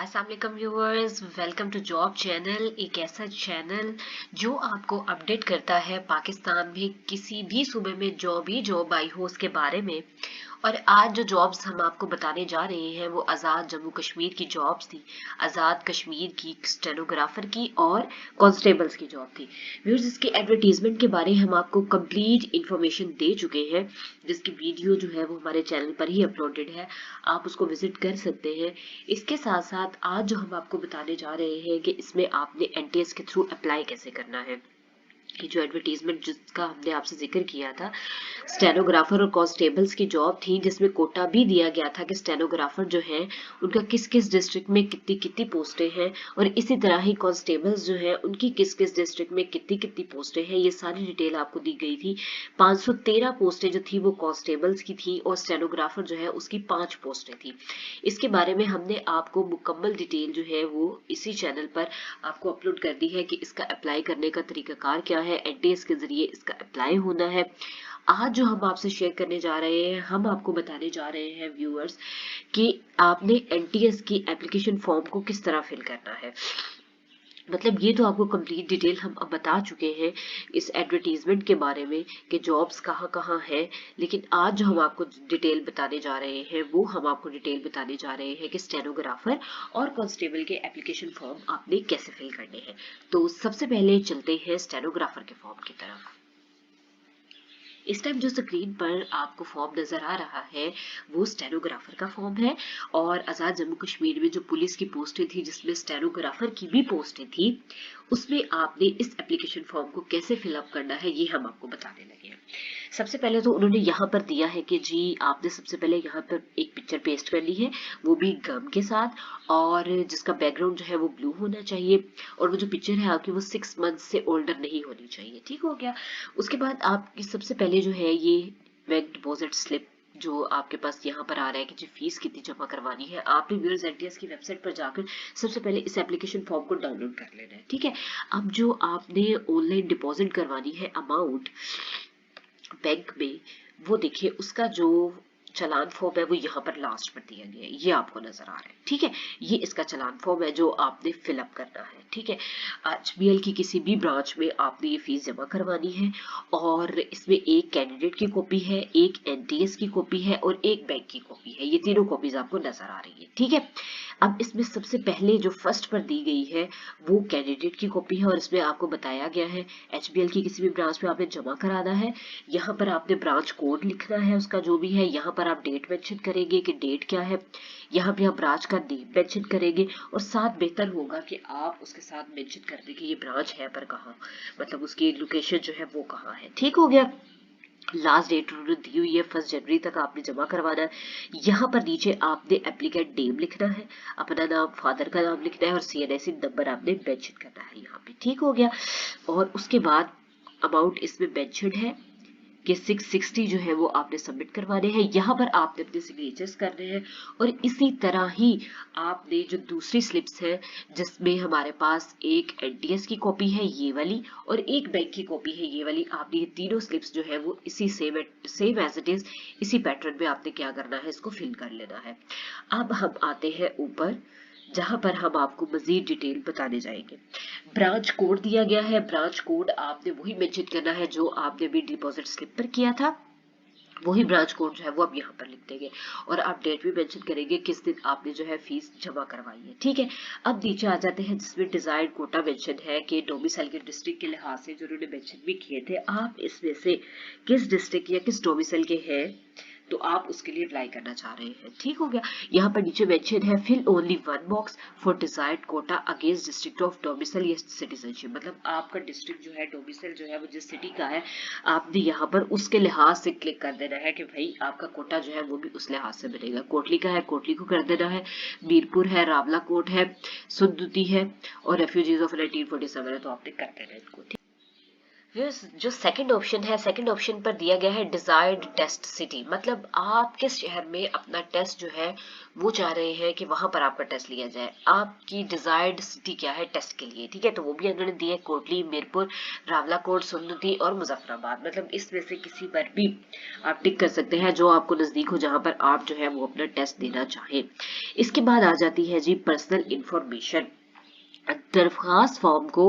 अस्सलाम वालेकुम viewers, welcome to job channel. एक ऐसा चैनल जो आपको अपडेट करता है पाकिस्तान में किसी भी सूबे में जॉब आई हो उसके बारे में। और आज जो जॉब्स हम आपको बताने जा रहे हैं वो आज़ाद जम्मू कश्मीर की जॉब्स थी। आज़ाद कश्मीर की स्टेनोग्राफर की और कांस्टेबल्स की जॉब थी। व्यूअर्स, इसके एडवर्टीजमेंट के बारे हम आपको कंप्लीट इंफॉर्मेशन दे चुके हैं, जिसकी वीडियो जो है वो हमारे चैनल पर ही अपलोडेड है, आप उसको विजिट कर सकते हैं। इसके साथ साथ आज जो हम आपको बताने जा रहे हैं कि इसमें आपने एनटीएस के थ्रू अप्लाई कैसे करना है। कि जो एडवर्टीजमेंट जिसका हमने आपसे जिक्र किया था, स्टेनोग्राफर और कांस्टेबल्स की जॉब थी, जिसमें कोटा भी दिया गया था कि स्टेनोग्राफर जो है उनका किस किस डिस्ट्रिक्ट में कितनी कितनी पोस्टें हैं, और इसी तरह ही कांस्टेबल्स जो है उनकी किस किस डिस्ट्रिक्ट में कितनी कितनी पोस्टें हैं, ये सारी डिटेल आपको दी गई थी। 513 पोस्टें जो थी वो कांस्टेबल्स की थी और स्टेनोग्राफर जो है उसकी 5 पोस्टें थी। इसके बारे में हमने आपको मुकम्मल डिटेल जो है वो इसी चैनल पर आपको अपलोड कर दी है कि इसका अप्लाई करने का तरीकाकार क्या है, एनटीएस के जरिए इसका अप्लाई होना है। आज जो हम आपसे शेयर करने जा रहे हैं, हम आपको बताने जा रहे हैं व्यूअर्स कि आपने एनटीएस की एप्लीकेशन फॉर्म को किस तरह फिल करना है। मतलब ये तो आपको कंप्लीट डिटेल हम अब बता चुके हैं इस एडवर्टीजमेंट के बारे में कि जॉब्स कहाँ कहाँ है, लेकिन आज जो हम आपको डिटेल बताने जा रहे हैं वो हम आपको डिटेल बताने जा रहे हैं कि स्टेनोग्राफर और कांस्टेबल के एप्लीकेशन फॉर्म आपने कैसे फिल करने हैं। तो सबसे पहले चलते हैं स्टेनोग्राफर के फॉर्म की तरफ। इस टाइम जो स्क्रीन पर आपको फॉर्म नजर आ रहा है वो स्टेनोग्राफर का फॉर्म है। और आजाद जम्मू कश्मीर में जो पुलिस की पोस्टें थी जिसमें स्टेनोग्राफर की भी पोस्टें थी, उसमें आपने इस एप्लीकेशन फॉर्म को कैसे फिलअप करना है ये हम आपको बताने लगे हैं। सबसे पहले तो उन्होंने यहाँ पर दिया है कि जी आपने सबसे पहले यहाँ पर एक पिक्चर पेस्ट करनी है, वो भी गम के साथ, और जिसका बैकग्राउंड जो है वो ब्लू होना चाहिए, और वो जो पिक्चर है आपकी वो 6 मंथ से ओल्डर नहीं होनी चाहिए। ठीक हो गया। उसके बाद आपकी सबसे पहले जो है ये बैंक डिपॉजिट स्लिप जो आपके पास यहाँ पर आ रहा है कि जी फीस कितनी जमा करवानी है, आपने व्यूअर्स एनटीएस की वेबसाइट पर जाकर सबसे पहले इस एप्लीकेशन फॉर्म को डाउनलोड कर लेना है। ठीक है। अब जो आपने ऑनलाइन डिपॉजिट करवानी है अमाउंट बैंक में, वो देखिए उसका जो चालान फॉर्म है वो यहाँ पर लास्ट पर दिया गया है, ये आपको नजर आ रहा है। ठीक है। ये इसका चालान फॉर्म है जो आपने फिलअप करना है। ठीक है। एचबीएल की किसी भी ब्रांच में आपने ये फीस जमा करवानी है, और इसमें एक कैंडिडेट की कॉपी है, एक एनटीएस की कॉपी है और एक बैंक की कॉपी है। ये तीनों कॉपीज आपको नजर आ रही है। ठीक है। अब इसमें सबसे पहले जो फर्स्ट पर दी गई है वो कैंडिडेट की कॉपी है, और इसमें आपको बताया गया है एचबीएल की किसी भी ब्रांच में आपने जमा कराना है। यहाँ पर आपने ब्रांच कोड लिखना है उसका जो भी है, यहाँ पर आप डेट मेंशन करेंगे कि डेट क्या है, यहाँ पे आप ब्रांच का नेम मेंशन करेंगे, और साथ बेहतर होगा कि आप उसके साथ मेंशन कर दें कि ये ब्रांच है पर कहाँ, मतलब उसकी लोकेशन जो है वो कहाँ है। ठीक हो गया। लास्ट डेट उन्होंने दी हुई है 1 जनवरी तक आपने जमा करवाना है। यहाँ पर नीचे आपने एप्लीकेंट नेम लिखना है, अपना नाम, फादर का नाम लिखना है, और सीएनएससी नंबर आपने मेंशन करना है यहाँ पे। ठीक हो गया। और उसके बाद अमाउंट इसमें मेंशन है कि 660 जो है वो आपने सबमिट करवाने हैं। यहाँ पर आपने अपने सिग्नेचर्स करने हैं, और इसी तरह ही आपने जो दूसरी स्लिप्स है जिसमें हमारे पास एक एनटीएस की कॉपी है ये वाली, और एक बैंक की कॉपी है ये वाली, आपने ये तीनों स्लिप्स जो है वो इसी सेम एज इट इज इसी पैटर्न में आपने क्या करना है, इसको फिल कर लेना है। अब हम आते हैं ऊपर जहां पर हम आपको मजीद डिटेल बताने जाएंगे। ब्रांच कोड दिया गया है, ब्रांच कोड आपने वही मेंशन करना है जो आपने भी डिपॉजिट स्लिप पर किया था, वही ब्रांच कोड जो है वो आप यहाँ पर लिख देंगे, और आप डेट भी मेंशन करेंगे किस दिन आपने जो है फीस जमा करवाई है। ठीक है। अब नीचे आ जाते हैं जिसमें डिजायर्ड कोटा मेंशन है कि डोमिसाइल के डिस्ट्रिक्ट के लिहाज से जो उन्होंने मेंशन भी किए थे, आप इसमें से किस डिस्ट्रिक्ट या किस डोमिसाइल के हैं तो आप उसके लिए अप्लाई करना चाह रहे हैं। ठीक हो गया। यहाँ पर नीचे मेंशन है fill only one box for desired quota against district of domicile या सिटीजनशिप। मतलब आपका डिस्ट्रिक्ट जो है, डोमिसाइल जो है वो जिस सिटी का है, आपने यहाँ पर उसके लिहाज से क्लिक कर देना है कि भाई आपका कोटा जो है वो भी उस लिहाज से बनेगा। कोटली का है कोटली को कर देना है, मीरपुर है, रावला कोट है, सुदुती है, और रेफ्यूजीज ऑफ 1947 है तो आपने कर देना है इनको। जो सेकंड ऑप्शन है, सेकंड ऑप्शन पर दिया गया है डिजायर्ड टेस्ट सिटी, मतलब आप किस शहर में अपना टेस्ट जो है वो चाह रहे हैं कि वहां पर आपका टेस्ट लिया जाए, आपकी डिजायर्ड सिटी क्या है टेस्ट के लिए, ठीक है। तो वो भी उन्होंने दिया है कोटली, मीरपुर, रावलाकोट, सोनभद्र और मुजफ्फराबाद, मतलब इसमें से किसी पर भी आप टिक कर सकते हैं जो आपको नजदीक हो, जहां पर आप जो है वो अपना टेस्ट देना चाहें। इसके बाद आ जाती है जी पर्सनल इंफॉर्मेशन। दरख्वास्त फॉर्म को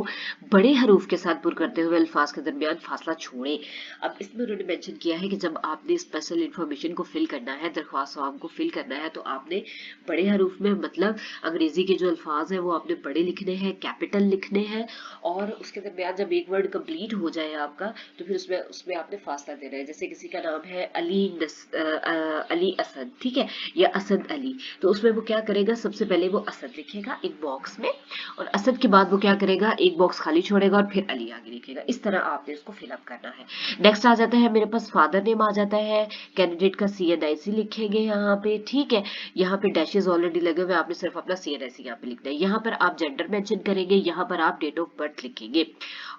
बड़े हरूफ के साथ पुर करते हुए अल्फाज के दरमियान फासला छोड़ें। अब इसमें उन्होंने मेंशन किया है कि जब आपने स्पेशल इंफॉर्मेशन को फिल करना है, दरख्वास्त फॉर्म को फिल करना है, तो आपने बड़े हरूफ में, मतलब अंग्रेजी के जो अल्फाज है वो आपने बड़े लिखने हैं, कैपिटल लिखने हैं, और उसके दरमियान जब एक वर्ड कंप्लीट हो जाए आपका, तो फिर उसमें उसमें आपने फासला देना है। जैसे किसी का नाम है अली असद, ठीक है, या असद अली, तो उसमें वो क्या करेगा, सबसे पहले वो असद लिखेगा एक बॉक्स में, और असद के बाद वो क्या करेगा, एक बॉक्स खाली छोड़ेगा और फिर अली आगे लिखेगा। इस तरह आपने इसको फिलअप करना है। नेक्स्ट आ जाता है मेरे पास फादर नेम आ जाता है, कैंडिडेट का CNIC लिखेंगे यहाँ पे, ठीक है। यहाँ पे डैशेज ऑलरेडी लगे हुए, आपने सिर्फ अपना CNIC यहाँ पे लिखना है। यहाँ पर आप जेंडर मेंशन करेंगे, यहाँ पर आप डेट ऑफ बर्थ लिखेंगे,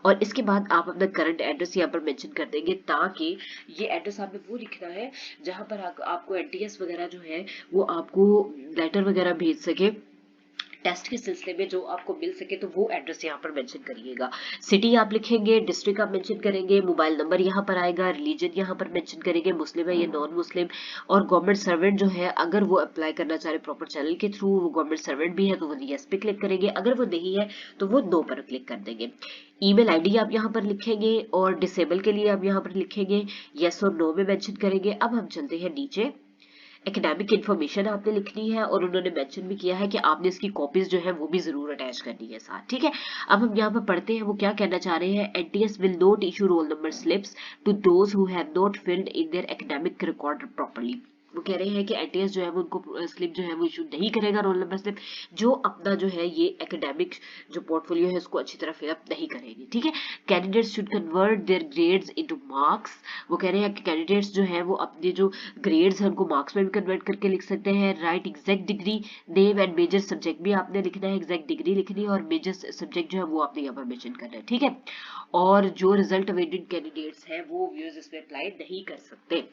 और इसके बाद आप अपना करंट एड्रेस यहाँ पर मेंशन कर देंगे, ताकि ये एड्रेस आपने वो लिखना है जहाँ पर आपको NTS वगैरह जो है वो आपको लेटर वगैरह भेज सके टेस्ट के सिलसिले में, जो आपको मिल सके, तो वो एड्रेस यहाँ पर मेंशन करिएगा। सिटी आप लिखेंगे, डिस्ट्रिक्ट आप मेंशन करेंगे, मोबाइल नंबर यहाँ पर आएगा, रिलीजन यहाँ पर मेंशन करेंगे, मुस्लिम है या नॉन मुस्लिम, और गवर्नमेंट सर्वेंट जो है अगर वो अप्लाई करना चाह रहे प्रॉपर चैनल के थ्रू, वो गवर्नमेंट सर्वेंट भी है तो वो यस पे क्लिक करेंगे, अगर वो नहीं है तो वो नो पर क्लिक कर देंगे। ईमेल आईडी आप यहाँ पर लिखेंगे, और डिसेबल के लिए आप यहाँ पर लिखेंगे, यस और नो में मेंशन करेंगे। अब हम चलते हैं नीचे, एकेडमिक इन्फॉर्मेशन आपने लिखनी है, और उन्होंने मेंशन भी किया है कि आपने इसकी कॉपीज जो है वो भी जरूर अटैच करनी है साथ, ठीक है। अब हम यहाँ पर पढ़ते हैं वो क्या कहना चाह रहे हैं। NTS will not issue roll number slips to those who have not filled in their academic record properly. वो कह रहे हैं कि NTS जो है वो उनको स्लिप जो है वो इशू नहीं करेगा, रोल नंबर स्लिप, जो अपना जो है ये एकेडमिक जो पोर्टफोलियो है उसको अच्छी तरह फिलअप नहीं करेंगे, ठीक है। Candidates should convert there grades into marks. वो कह रहे हैं कि कैंडिडेट्स जो है वो अपने जो ग्रेड्स है उनको मार्क्स में भी कन्वर्ट करके लिख सकते हैं। Write exact degree, name and major subject भी आपने लिखना है, एग्जैक्ट डिग्री लिखनी है, और मेजर सब्जेक्ट जो है वो आपने यहाँ पर मेंशन करना है, ठीक है। और जो रिजल्ट अवेटेड कैंडिडेट्स है वो व्यूअर्स इसमें अप्लाई नहीं कर सकते।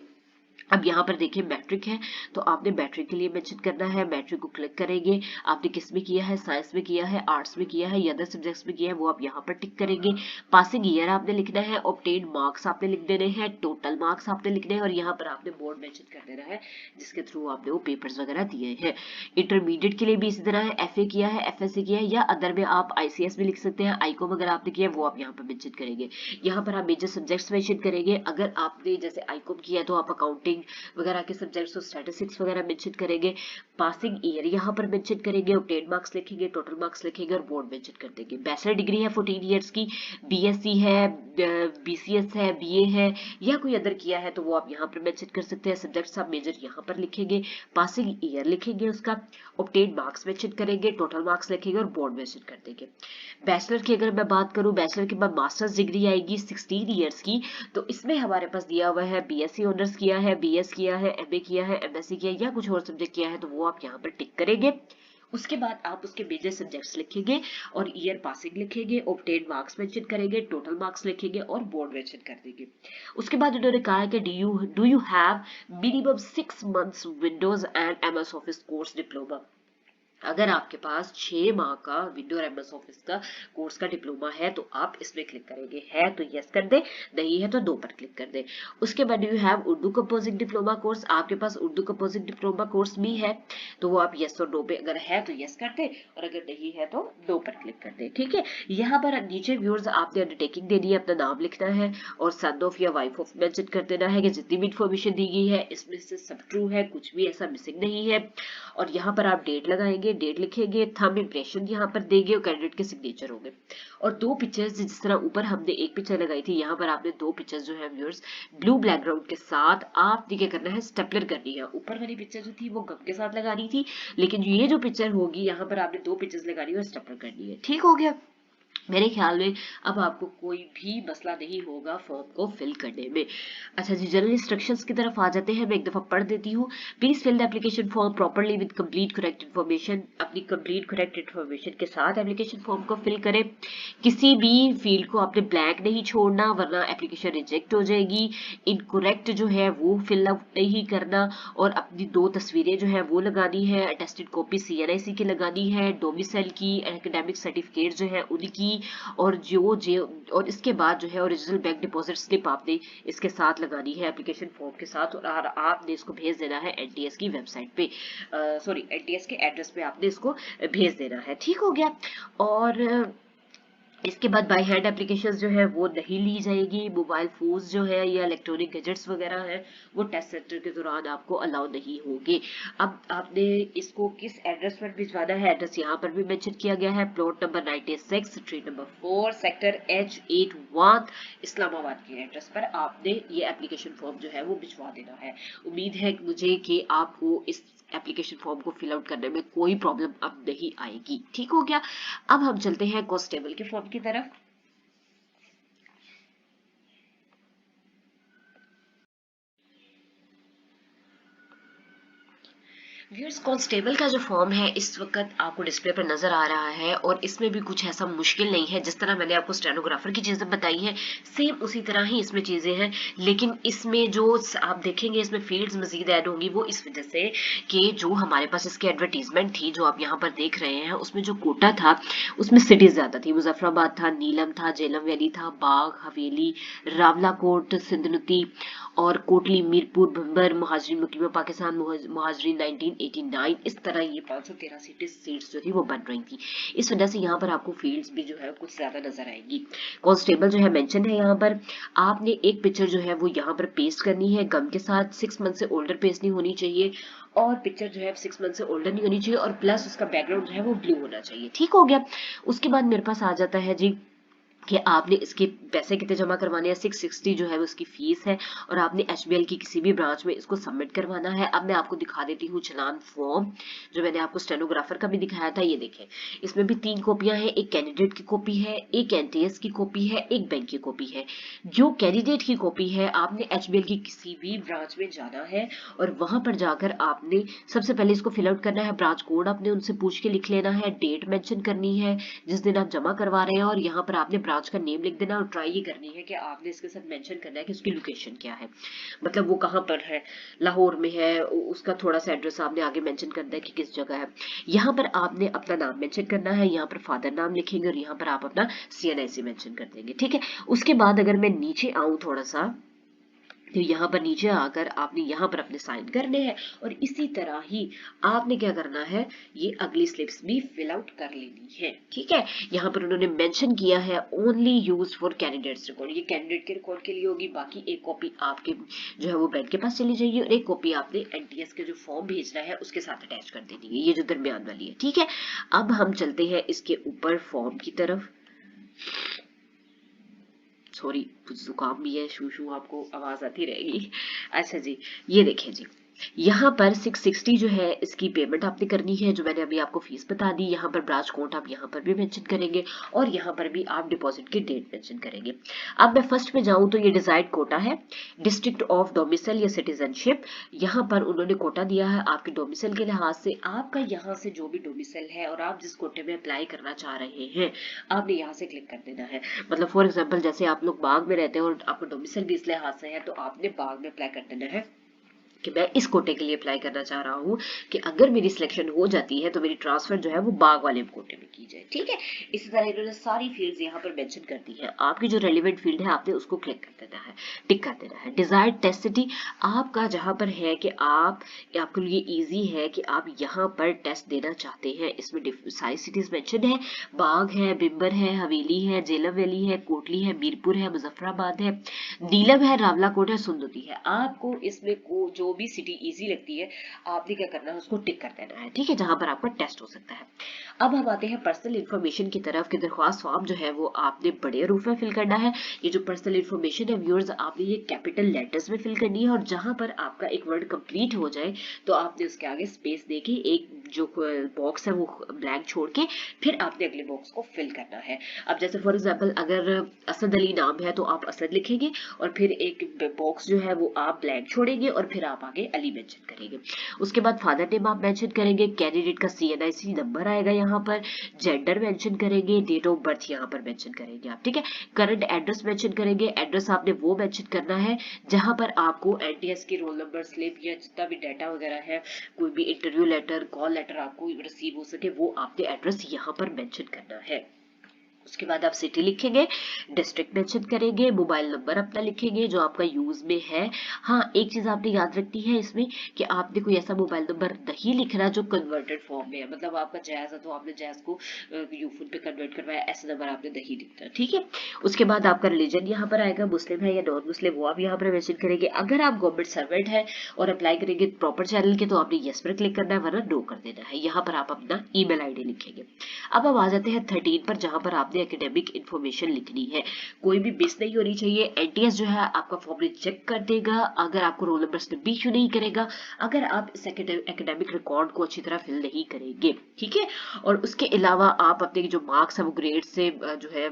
अब यहाँ पर देखिए मैट्रिक है, तो आपने मैट्रिक के लिए मेंशन करना है, मैट्रिक को क्लिक करेंगे, आपने किस में किया है, साइंस में किया है, आर्ट्स में किया है, या अदर सब्जेक्ट्स में किया है, वो आप यहाँ पर टिक करेंगे। पासिंग ईयर आपने लिखना है, ऑब्टेन मार्क्स आपने लिख देने हैं, टोटल मार्क्स आपने लिखने हैं, और यहाँ पर आपने बोर्ड मेंशन कर देना है जिसके थ्रू आपने वो पेपर्स वगैरह दिए हैं। इंटरमीडिएट के लिए भी इसी तरह है, FA किया है, FSC किया है, या अदर में आप ICS भी लिख सकते हैं, ICOM अगर आपने किया है वो आप यहाँ पर मेंशन करेंगे। यहाँ पर आप मेजर सब्जेक्ट्स मेंशन करेंगे, अगर आपने जैसे ICOM किया है तो आप अकाउंटिंग वगैरह के सब्जेक्ट्स और स्टैटिस्टिक्स वगैरह मेंशन करेंगे। पासिंग ईयर यहाँ पर मेंशन करेंगे, ऑब्टेन मार्क्स लिखेंगे, टोटल मार्क्स लिखेंगे, और बोर्ड मेंशन कर देंगे। बैचलर डिग्री है 14 इयर्स की, BSc है, BCS है, BA है, या कोई अदर किया है तो वो आप यहाँ पर मेंशन कर सकते हैं। सब्जेक्ट्स आप मेजर यहाँ पर लिखेंगे, पासिंग ईयर लिखेंगे उसका, ऑब्टेन मार्क्स मेंशन करेंगे, टोटल मार्क्स लिखेंगे, और बोर्ड मेंशन कर देंगे। बैचलर की अगर मैं बात करूं, बैचलर के बाद मास्टर्स डिग्री आएगी 16 इयर्स की, तो इसमें हमारे पास दिया हुआ है BSc ऑनर्स किया है, BS किया है, MA किया है, MSc किया है, या कुछ और सब्जेक्ट किया है, तो वो आप यहाँ पर टिक करेंगे। उसके बाद आप उसके मेजर सब्जेक्ट्स लिखेंगे, और ईयर पासिंग लिखेंगे, ऑब्टेन मार्क्स मेंशन करेंगे, टोटल मार्क्स लिखेंगे, और बोर्ड मेंशन कर देंगे। उसके बाद उन्होंने कहा है कि do you have minimum 6 months Windows and MS office course diploma. अगर आपके पास 6 माह का विंडो और MS ऑफिस का कोर्स का डिप्लोमा है तो आप इसमें क्लिक करेंगे, है तो यस कर दे, नहीं है तो नो पर क्लिक कर दे। उसके बाद you have Urdu composing diploma course, आपके पास उर्दू कंपोजिंग डिप्लोमा कोर्स भी है तो वो आप यस और नो पे, अगर है तो यस कर दे, और अगर नहीं है तो नो पर क्लिक कर दे, ठीक है। यहाँ पर नीचे व्यूअर्स आपने अंडरटेकिंग देनी है, अपना नाम लिखना है, और सन ऑफ या वाइफ ऑफ मेंशन कर देना है कि जितनी भी इंफॉर्मेशन दी गई है इसमें से सब ट्रू है, कुछ भी ऐसा मिसिंग नहीं है। और यहाँ पर आप डेट लगाएंगे, डेट लिखेंगे, थंब इंप्रेशन यहाँ पर देंगे, और कैंडिडेट के सिग्नेचर होंगे। और 2 पिक्चर्स, जिस तरह ऊपर हमने एक पिक्चर लगाई थी, यहाँ पर आपने 2 पिक्चर्स जो है व्यूअर्स ब्लू बैकग्राउंड के साथ आपने क्या करना है, स्टेपलर करनी है। ऊपर वाली पिक्चर जो थी वो गम के साथ लगानी थी, लेकिन ये जो पिक्चर होगी यहाँ पर आपने 2 पिक्चर्स लगानी है और स्टेपलर करनी है, ठीक हो गया। मेरे ख्याल में अब आपको कोई भी मसला नहीं होगा फॉर्म को फिल करने में। अच्छा जी, जनरल इंस्ट्रक्शंस की तरफ आ जाते हैं। मैं एक दफा पढ़ देती हूँ। Please fill the application form properly with complete correct information. अपनी कंप्लीट करेक्ट इन्फॉर्मेशन के साथ एप्लीकेशन फॉर्म को फिल करें। किसी भी फील्ड को आपने ब्लैंक नहीं छोड़ना, वरना एप्लीकेशन रिजेक्ट हो जाएगी। इनकरेक्ट जो है वो फिल अप नहीं करना, और अपनी 2 तस्वीरें जो है वो लगानी है। अटेस्टेड कॉपी CNIC की लगानी है, डोमिसाइल की, एकेडमिक सर्टिफिकेट जो है उनकी, और और इसके बाद जो है ओरिजिनल बैंक डिपॉजिट स्लिप आपने इसके साथ लगानी है एप्लीकेशन फॉर्म के साथ, और आपने इसको भेज देना है NTS की वेबसाइट पे, सॉरी NTS के एड्रेस पे आपने इसको भेज देना है। ठीक हो गया। और इसके बाद बाय हैंड एप्लीकेशंस जो है वो नहीं ली जाएगी। मोबाइल फोन्स जो है या इलेक्ट्रॉनिक गैजेट्स वगैरह है वो टेस्ट सेंटर के दौरान आपको अलाउ नहीं होंगे। अब आपने इसको किस एड्रेस पर भिजवाना है, एड्रेस यहाँ पर भी मेंशन किया गया है। Plot number 96, street number 4, sector H81, Islamabad के एड्रेस पर आपने ये एप्लीकेशन फॉर्म जो है वो भिजवा देना है। उम्मीद है मुझे कि आपको इस एप्लीकेशन फॉर्म को फिल आउट करने में कोई प्रॉब्लम अब नहीं आएगी। ठीक हो गया। अब हम चलते हैं कांस्टेबल के फॉर्म की तरफ। व्यूअर्स, कांस्टेबल का जो फॉर्म है इस वक्त आपको डिस्प्ले पर नजर आ रहा है, और इसमें भी कुछ ऐसा मुश्किल नहीं है। जिस तरह मैंने आपको स्टेनोग्राफर की चीजें बताई हैं, सेम उसी तरह ही इसमें चीजें हैं। लेकिन इसमें जो आप देखेंगे इसमें फील्ड्स मजीद ऐड होंगी, वो इस वजह से कि जो हमारे पास इसकी एडवर्टीजमेंट थी जो आप यहाँ पर देख रहे हैं, उसमें जो कोटा था उसमें सिटीज ज्यादा थी। मुजफ्फराबाद था, नीलम था, जेलम वैली था, बाग, हवेली, रावलाकोट, सिंधनुती, और कोटली, मीरपुर, भंबर, मुहाजिरीन मुकीम पाकिस्तान, मुहाजिरीन 1989, इस तरह ये 513 सीट्स जो थी वो बन रही थी। इस वजह से यहाँ पर आपको फील्ड्स भी जो है कुछ ज्यादा नजर आएंगी। कांस्टेबल जो है मेंशन है यहाँ पर। आपने एक पिक्चर जो है वो यहाँ पर पेस्ट करनी है गम के साथ। 6 मंथ से ओल्डर पेस्ट नहीं होनी चाहिए, और पिक्चर जो है 6 मंथ से ओल्डर नहीं होनी चाहिए, और प्लस उसका बैकग्राउंड जो है वो ब्लू होना चाहिए। ठीक हो गया। उसके बाद मेरे पास आ जाता है जी कि आपने इसके पैसे कितने जमा करवाने हैं। 660 जो है वो उसकी फीस है, और आपने HBL की किसी भी ब्रांच में इसको सबमिट करवाना है। अब मैं आपको दिखा देती हूँ चलान फॉर्म, जो मैंने आपको स्टेनोग्राफर का भी दिखाया था। ये देखें, इसमें भी 3 कॉपियां हैं। एक कैंडिडेट की कॉपी है, एक NTS की कॉपी है, एक बैंक की कॉपी है। जो कैंडिडेट की कॉपी है, आपने HBL की किसी भी ब्रांच में जाना है, और वहां पर जाकर आपने सबसे पहले इसको फिल आउट करना है। ब्रांच कोड आपने उनसे पूछ के लिख लेना है, डेट मेंशन करनी है जिस दिन आप जमा करवा रहे हैं, और यहाँ पर आपने ब्रांच का नेम लिख देना, और ट्राई ये करनी है कि आपने इसके साथ मेंशन करना है कि उसकी लोकेशन क्या है, मतलब वो कहाँ पर है। लाहौर में है, उसका थोड़ा सा एड्रेस आपने आगे मेंशन करना है कि किस जगह है। यहाँ पर आपने अपना नाम मेंशन करना है, यहाँ पर फादर नाम लिखेंगे, और यहाँ पर आप अपना CNIC मेंशन कर देंगे। ठीक है। उसके बाद अगर मैं नीचे आऊं थोड़ा सा, तो यहाँ पर नीचे आकर आपने यहाँ पर अपने साइन करने हैं, और इसी तरह ही आपने क्या करना है, ये अगली स्लिप्स भी फिल आउट कर लेनी है। ठीक है। यहाँ पर उन्होंने मेंशन किया है only use for candidates record, ये कैंडिडेट के रिकॉर्ड के लिए होगी। बाकी एक कॉपी आपके जो है वो बैंक के पास चली जाएगी, और एक कॉपी आपने NTS के जो फॉर्म भेजना है उसके साथ अटैच कर देनी है, ये जो दरमियान वाली है। ठीक है। अब हम चलते हैं इसके ऊपर फॉर्म की तरफ। सॉरी, कुछ जुकाम भी है, शू शू आपको आवाज आती रहेगी। अच्छा जी, ये देखें जी, यहाँ पर 660 जो है इसकी पेमेंट आपने करनी है, जो मैंने अभी आपको फीस बता दी। यहाँ पर ब्रांच कोड आप यहाँ पर भी मेंशन करेंगे, और यहाँ पर भी आप डिपॉजिट की डेट मेंशन करेंगे। अब मैं फर्स्ट में जाऊं तो ये डिजायर्ड कोटा है, डिस्ट्रिक्ट ऑफ डोमिसाइल या सिटीजनशिप। यहाँ पर उन्होंने कोटा दिया है आपके डोमिसाइल के लिहाज से। आपका यहाँ से जो भी डोमिसाइल है और आप जिस कोटे में अप्लाई करना चाह रहे हैं, आपने यहाँ से क्लिक कर देना है। मतलब फॉर एग्जाम्पल, जैसे आप लोग बाग में रहते हैं और आपका डोमिसाइल भी इस लिहाज से है, तो आपने बाग में अप्लाई कर देना है कि मैं इस कोटे के लिए अप्लाई करना चाह रहा हूँ, कि अगर मेरी सिलेक्शन हो जाती है तो मेरी ट्रांसफर जो है वो बाग वाले कोटे में की जाए। ठीक है। इसी तरह इन्होंने सारी फील्ड्स यहाँ पर मेंशन कर दी है। आपकी जो रेलिवेंट फील्ड है आपने उसको क्लिक कर देना है, टिक कर देना है। डिजायर्ड टेस्ट सिटी आपका जहां पर है कि आपके लिए इजी है कि आप यहाँ पर टेस्ट देना चाहते हैं। इसमें सारी सिटीज मेंशन है, बाग है, बिम्बर है, हवेली है, जेलम वैली है, कोटली है, मीरपुर है, मुजफ्फराबाद है, नीलम है, रावलाकोट है, सुंदुती है। आपको इसमें को जो भी सिटी इजी लगती है आपने क्या करना है, उसको टिक कर देना है। ठीक है, जहां पर आपका टेस्ट हो सकता है। अब हम आते हैं पर्सनल इन्फॉर्मेशन की तरफ, कि दरख्वास्त फॉर्म जो है वो आपने बड़े रूप में फिल करना है। ये जो पर्सनल इन्फॉर्मेशन है व्यूअर्स, आपने ये कैपिटल लेटर्स में फिल करनी है, और जहां पर आपका एक वर्ड कंप्लीट हो जाए तो आपने उसके आगे स्पेस देके एक जो बॉक्स है वो ब्लैंक छोड़ के फिर आपने अगले बॉक्स को फिल करना है। अब जैसे फॉर एग्जांपल अगर असद अली नाम है तो आप असद लिखेंगे और फिर एक बॉक्स जो है वो आप ब्लैंक छोड़ेंगे और फिर आप आगे अली मेंशन करेंगे। उसके बाद फादर नेम आप मेंशन करेंगे, कैंडिडेट का CNIC नंबर आएगा यहाँ पर, जेंडर मेंशन करेंगे, डेट ऑफ बर्थ यहाँ पर मेंशन करेंगे आप, ठीक है। करंट एड्रेस मेंशन करेंगे, एड्रेस आपने वो मेंशन करना है जहां पर आपको NTS की रोल नंबर स्लिप या जितना भी डाटा वगैरह है, कोई भी इंटरव्यू लेटर, कॉल लेटर आपको रिसीव हो सके, वो आपने एड्रेस यहाँ पर मेंशन करना है। उसके बाद आप सिटी लिखेंगे, डिस्ट्रिक्ट मेंशन करेंगे, मोबाइल नंबर अपना लिखेंगे जो आपका यूज में है। हाँ, एक चीज आपने याद रखनी है इसमें कि आपने कोई ऐसा मोबाइल नंबर नहीं लिखना जो कन्वर्टेड फॉर्म में है, मतलब आपका जैज है तो आपने जैज को यूफोन पे कन्वर्ट करवाया, ऐसा नंबर आपने नहीं लिखना, ठीक है। उसके बाद आपका रिलीजन यहाँ पर आएगा, मुस्लिम है या नॉन मुस्लिम वो आप यहाँ पर मेंशन करेंगे। अगर आप गवर्नमेंट सर्वेंट है और अप्लाई करेंगे प्रॉपर चैनल के तो आपने यस पर क्लिक करना है, वरना नो कर देना है। यहाँ पर आप अपना ईमेल आईडी लिखेंगे। अब हम आ जाते हैं 13 पर, जहां पर आपने एकेडमिक इन्फॉर्मेशन लिखनी है, कोई भी मिस नहीं होनी चाहिए। NTS जो है आपका फॉर्म चेक कर देगा अगर आपको रोल नंबर स्लिप भी इशू नहीं करेगा, अगर आप इस एकेडमिक रिकॉर्ड को अच्छी तरह फिल नहीं करेंगे, ठीक है। और उसके अलावा आप अपने जो मार्क्स है वो ग्रेड से जो है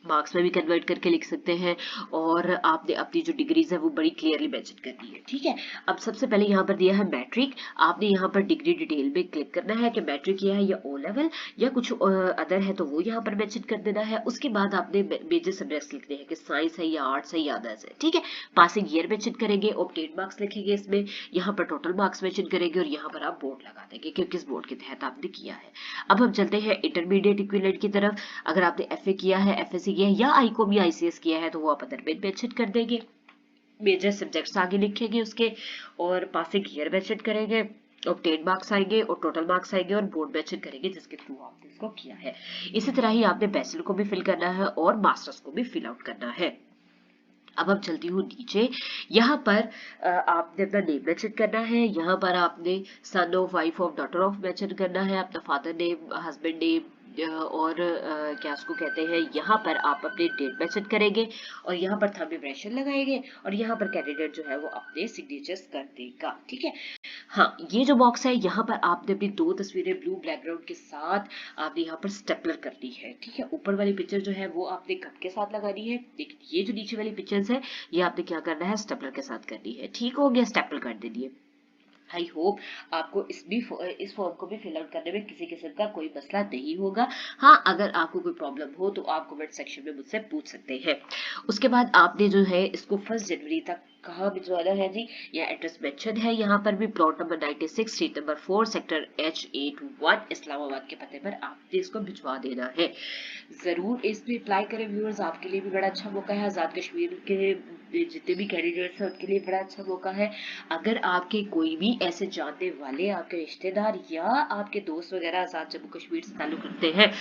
मार्क्स में भी कन्वर्ट करके लिख सकते हैं, और आपने अपनी जो डिग्रीज है वो बड़ी क्लियरली मेंशन करनी है, ठीक है। अब सबसे पहले यहाँ पर दिया है मैट्रिक, आपने यहाँ पर डिग्री डिटेल में क्लिक करना है कि मैट्रिक किया है या O लेवल या कुछ अदर है तो वो यहाँ पर मेंशन कर देना है। उसके बाद आपने मेजर सब्जेक्ट्स लिखने हैं कि साइंस है या आर्ट्स है या अदर्स है, ठीक है। पासिंग ईयर मेंशन करेंगे, ऑब्टेन मार्क्स लिखेंगे इसमें, यहाँ पर टोटल मार्क्स मेंशन करेंगे और यहाँ पर आप बोर्ड लगा देंगे कि किस बोर्ड के तहत आपने किया है। अब हम चलते हैं इंटरमीडिएट इक्विवेलेंट की तरफ। अगर आपने FA किया है, FSC किया है या ICOM या ICS किया है तो वो आप अदर में मेंशन कर देंगे। मेजर सब्जेक्ट्स आगे लिखेंगे उसके, और पासिंग ईयर मेंशन करेंगे, ऑब्टेन मार्क्स आएंगे और टोटल मार्क्स आएंगे और बोर्ड मेंशन करेंगे जिसके थ्रू आपने इसको किया है। इसी तरह ही आपने बैचलर को भी फिल करना है और मास्टर्स को भी फिल आउट करना है। अब हम चलती हूँ नीचे, यहाँ पर आपने अपना नेम मेंशन करना है, यहाँ पर आपने son of, wife of, daughter of mention करना है, अपना फादर नेम, हस्बैंड नेम और क्या उसको कहते हैं, यहाँ पर आप अपने डेट मेंशन करेंगे और यहाँ पर थंब इम्प्रेशन लगाएंगे और यहाँ पर कैंडिडेट जो है वो अपने सिग्नेचर्स कर देगा, ठीक है। हाँ, ये जो बॉक्स है यहाँ पर आपने अपनी 2 तस्वीरें ब्लू बैकग्राउंड के साथ आपने यहाँ पर स्टेपलर करनी है, ठीक है। ऊपर वाली पिक्चर जो है वो आपने कट के साथ लगानी है, लेकिन ये जो नीचे वाली पिक्चर्स है ये आपने क्या करना है, स्टेपलर के साथ करनी है, ठीक हो गया, स्टेपलर कर दीजिए। आई होप आपको इस फॉर्म को भी फिल आउट करने में किसी किस्म का कोई मसला नहीं होगा। हाँ, अगर आपको कोई प्रॉब्लम हो तो आप कमेंट सेक्शन में मुझसे पूछ सकते हैं। उसके बाद आपने जो है इसको 1 जनवरी तक कहाँ भिजवाना है जी, यह एड्रेस मेंशन है यहाँ पर भी, plot number 96, street number 4, sector H81, Islamabad के पते पर आपने इसको भिजवा देना है। जरूर इसमें अप्लाई करें व्यूअर्स, आपके लिए भी बड़ा अच्छा मौका है, आजाद कश्मीर के जितने भी कैंडिडेट्स हैं उनके लिए बड़ा अच्छा मौका है। अगर आपके कोई भी ऐसे जानने वाले, आपके रिश्तेदार या आपके दोस्त वगैरह आजाद जम्मू कश्मीर से ताल्लुक रखते हैं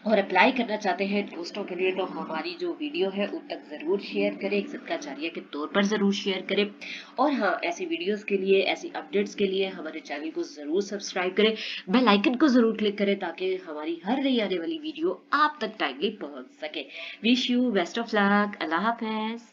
और अप्लाई करना चाहते हैं पोस्टों के लिए, तो हमारी जो वीडियो है उन तक जरूर शेयर करें, एक सदका जारिया के तौर पर जरूर शेयर करें। और हाँ, ऐसी वीडियोस के लिए, ऐसी अपडेट्स के लिए हमारे चैनल को जरूर सब्सक्राइब करें, बेल आइकन को जरूर क्लिक करें ताकि हमारी हर नई आने वाली वीडियो आप तक टाइमली पहुंच सके। Wish you best of luck, Allah Hafiz.